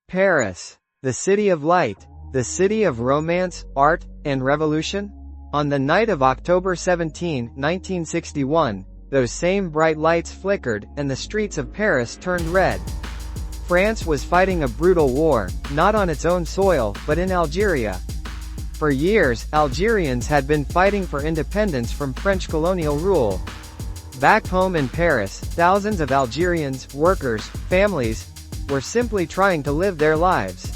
Paris, the city of light, the city of romance, art, and revolution? On the night of October 17, 1961, those same bright lights flickered, and the streets of Paris turned red. France was fighting a brutal war, not on its own soil, but in Algeria. For years, Algerians had been fighting for independence from French colonial rule. Back home in Paris, thousands of Algerians, workers, families, were simply trying to live their lives.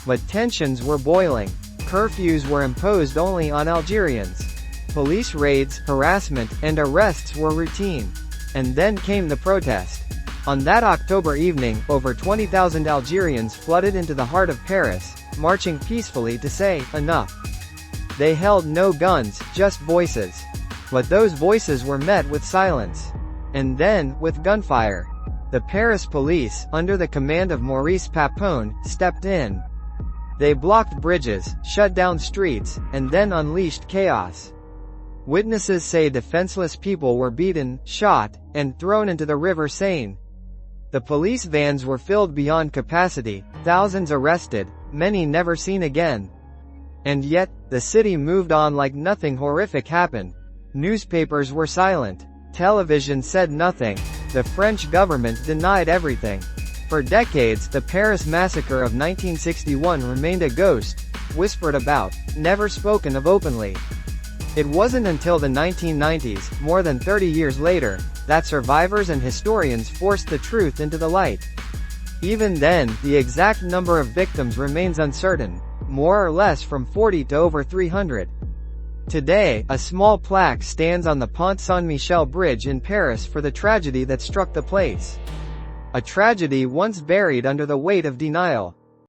But tensions were boiling. Curfews were imposed only on Algerians. Police raids, harassment, and arrests were routine. And then came the protest. On that October evening, over 20,000 Algerians flooded into the heart of Paris, marching peacefully to say, enough. They held no guns, just voices. But those voices were met with silence. And then, with gunfire. The Paris police, under the command of Maurice Papon, stepped in. They blocked bridges, shut down streets, and then unleashed chaos. Witnesses say defenseless people were beaten, shot, and thrown into the river Seine. The police vans were filled beyond capacity, thousands arrested, many never seen again. And yet, the city moved on like nothing horrific happened. Newspapers were silent. Television said nothing. The French government denied everything. For decades, the Paris Massacre of 1961 remained a ghost, whispered about, never spoken of openly. It wasn't until the 1990s, more than 30 years later, that survivors and historians forced the truth into the light. Even then, the exact number of victims remains uncertain, more or less from 40 to over 300. Today, a small plaque stands on the Pont Saint-Michel bridge in Paris for the tragedy that struck the place. A tragedy once buried under the weight of denial.